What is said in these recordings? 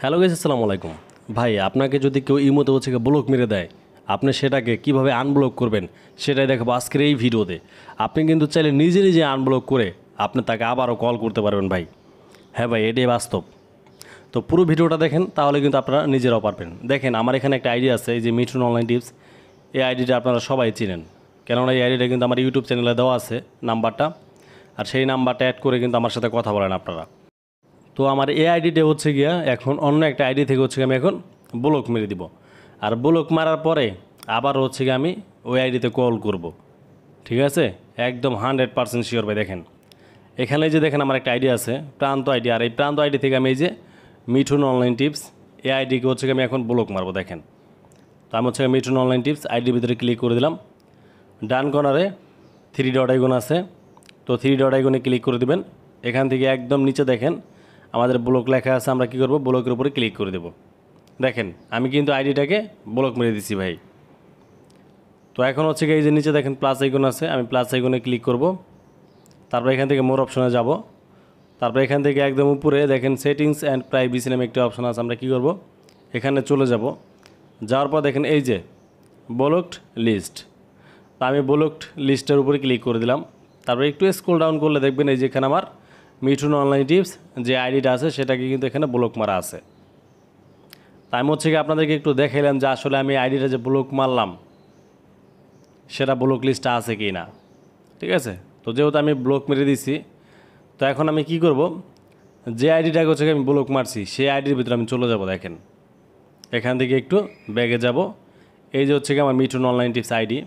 Hello guys, আসসালামু আলাইকুম। ভাই, আপনাকে যদি কেউ ইমোতে ব্লক মেরে দেয়, আপনি সেটাকে কিভাবে আনব্লক করবেন সেটাই দেখাবো আজকের এই ভিডিওতে। আপনি কিন্তু চাইলে নিজে নিজে আনব্লক করে আপনি তাকে আবারও কল করতে পারবেন ভাই। হ্যাঁ ভাই, এটাই বাস্তব। তো পুরো ভিডিওটা দেখেন, তাহলে কিন্তু আপনারা নিজেরাও পারবেন। দেখেন, আমার এখানে একটা আইডি আছে, এই যে মিঠুন অনলাইন টিপস। এই আইডিটা আপনারা সবাই চিনেন, কেননা এই আইডিটা কিন্তু আমার ইউটিউব চ্যানেলে দেওয়া আছে নাম্বারটা। আর সেই নাম্বারটা অ্যাড করে কিন্তু আমার সাথে কথা বলেন আপনারা। তো আমার এই আইডিটা এখন অন্য একটা আইডি থেকে আমি এখন ব্লক মেরে দিব। আর ব্লক মারার পরে আবার আমি ওই আইডিতে কল করব। ঠিক আছে, একদম 100% শিওর ভাই। দেখেন, এখানে যে দেখেন আমার একটা আইডি আছে প্রান্ত আইডি, আর এই প্রান্ত আইডি থেকে আমি এই যে মিঠুন অনলাইন টিপস এই আইডিকে আমি এখন ব্লক মারবো। দেখেন, তো আমি মিঠুন অনলাইন টিপস আইডির ভিতরে ক্লিক করে দিলাম। ডান কর্নারে 3 ডট আইকন আছে, তো 3 ডট আইকনে ক্লিক করে দিবেন। এখান থেকে একদম নিচে দেখেন আমাদের ব্লক লেখা আছে, আমরা কী করব, ব্লকের উপরে ক্লিক করে দেব। দেখেন, আমি কিন্তু আইডিটাকে ব্লক মেরে দিছি ভাই। তো এখন এই যে নিচে দেখেন প্লাস আইকন আছে, আমি প্লাস আইকনে ক্লিক করব। তারপর এখান থেকে মোর অপশনে যাব। তারপর এখান থেকে একদম উপরে দেখেন সেটিংস অ্যান্ড প্রাইভেসি নামে একটা অপশন আছে, আমরা কী করব, এখানে চলে যাব। যাওয়ার পর দেখেন এই যে ব্লকড লিস্ট, তো আমি ব্লকড লিস্টের উপরে ক্লিক করে দিলাম। তারপর একটু স্ক্রল ডাউন করলে দেখবেন এই যে এখানে আমার মিঠুন অনলাইন টিপস যে আইডিটা আছে সেটাকে কিন্তু এখানে ব্লক মারা আছে। তাই আমি আপনাদেরকে একটু দেখাইলাম যে আসলে আমি আইডিটা যে ব্লক মারলাম সেটা ব্লক লিস্টে আছে কি না। ঠিক আছে, তো যেহেতু আমি ব্লক মেরে দিছি, তো এখন আমি কি করব, যে আইডিটাকে আমি ব্লক মারছি সেই আইডির ভিতরে আমি চলে যাব। দেখেন, এখান থেকে একটু ব্যাগে যাব। এই যে আমার মিঠুন অনলাইন টিপস আইডি,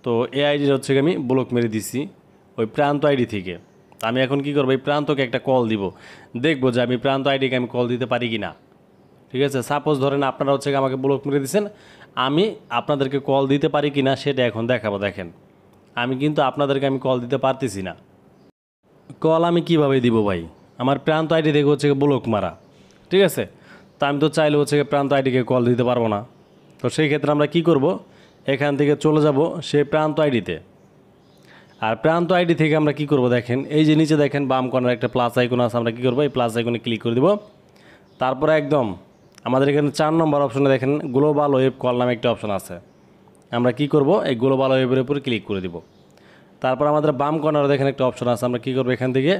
তো এই আইডিটা আমি ব্লক মেরে দিছি ওই প্রান্ত আইডি থেকে। আমি এখন কি করব, এই প্রান্তকে একটা কল দিব, দেখব যে আমি প্রান্ত আইডিকে আমি কল দিতে পারি কি না। ঠিক আছে, সাপোজ ধরেন আপনারা আমাকে ব্লক মেরে দিয়েছেন, আমি আপনাদেরকে কল দিতে পারি কি না সেটা এখন দেখাবো। দেখেন, আমি কিন্তু আপনাদেরকে আমি কল দিতে পারতেছি না। কল আমি কিভাবে দিব ভাই, আমার প্রান্ত আইডি থেকে ব্লক মারা। ঠিক আছে, তা আমি তো চাইলে প্রান্ত আইডিকে কল দিতে পারবো না। তো সেই ক্ষেত্রে আমরা কি করব, এখান থেকে চলে যাব সেই প্রান্ত আইডিতে। আর প্রান্ত আইডি থেকে আমরা কি করব, দেখেন এই যে নিচে দেখেন বাম কর্নার একটা প্লাস আইকন আছে, আমরা কি করব, এই প্লাস আইকনে ক্লিক করে দিব। তারপরে একদম আমাদের এখানে 4 নম্বর অপশনে দেখেন গ্লোবাল ওয়েব কল নামে একটা অপশন আছে, আমরা কি করব, এই গ্লোবাল ওয়েবের উপরে ক্লিক করে দিব। তারপর আমাদের বাম কর্নারে দেখেন একটা অপশন আছে, আমরা কি করব, এখান থেকে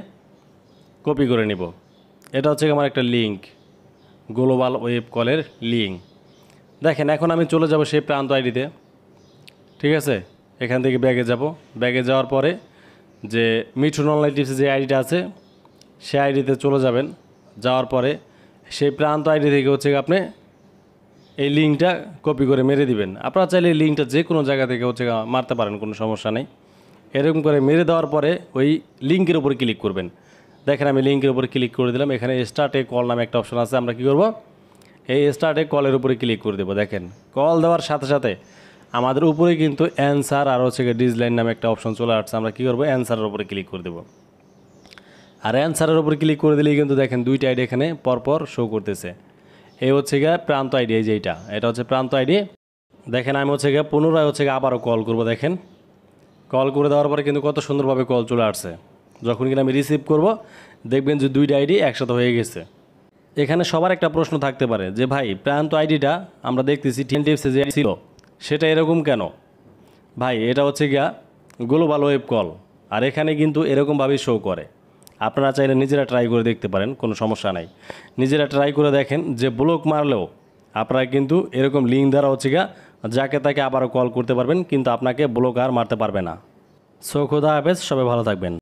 কপি করে নিব। এটা আমার একটা লিঙ্ক, গ্লোবাল ওয়েব কলের লিঙ্ক। দেখেন, এখন আমি চলে যাব সেই প্রান্ত আইডিতে। ঠিক আছে, এখান থেকে ব্যাগে যাব। ব্যাগে যাওয়ার পরে যে মিঠুন অনলাইন টিপসে যে আইডিটা আছে সেই আইডিতে চলে যাবেন। যাওয়ার পরে সেই প্রান্ত আইডি থেকে আপনি এই লিঙ্কটা কপি করে মেরে দিবেন। আপনারা চাইলে এই লিঙ্কটা যে কোনো জায়গা থেকে মারতে পারেন, কোনো সমস্যা নেই। এরকম করে মেরে দেওয়ার পরে ওই লিঙ্কের উপরে ক্লিক করবেন। দেখেন, আমি লিঙ্কের উপরে ক্লিক করে দিলাম। এখানে স্টার্ট এ কল নামে একটা অপশন আছে, আমরা কী করব, এই স্টার্ট এ কলের উপরে ক্লিক করে দেবো। দেখেন, কল দেওয়ার সাথে সাথে আমাদের উপরে কিন্তু অ্যান্সার আর ডিসলাইন নামে একটা অপশন চলে আসছে, আমরা কী করবো, অ্যান্সারের উপরে ক্লিক করে দেবো। আর অ্যান্সারের উপরে ক্লিক করে দিলেই কিন্তু দেখেন 2টা আইডি এখানে পরপর শো করতেছে। এই প্রান্ত আইডি, এই যে এটা প্রান্ত আইডি। দেখেন, আমি পুনরায় আবারও কল করব। দেখেন, কল করে দেওয়ার পরে কিন্তু কত সুন্দরভাবে কল চলে আসছে। যখন কিনা আমি রিসিভ করব, দেখবেন যে 2টা আইডি একসাথে হয়ে গেছে। এখানে সবার একটা প্রশ্ন থাকতে পারে যে ভাই, প্রান্ত আইডিটা আমরা দেখতেছি টিএন টিপসে যে ছিল সেটা এরকম কেন। ভাই, এটা গ্লোবাল ওয়েব কল, আর এখানে কিন্তু এরকমভাবেই শো করে। আপনারা চাইলে নিজেরা ট্রাই করে দেখতে পারেন, কোনো সমস্যা নাই। নিজেরা ট্রাই করে দেখেন যে ব্লক মারলেও আপনারা কিন্তু এরকম লিঙ্ক দ্বারা যাকে তাকে আবারও কল করতে পারবেন, কিন্তু আপনাকে ব্লক আর মারতে পারবে না। সো খোদা হাফেজ, সবাই ভালো থাকবেন।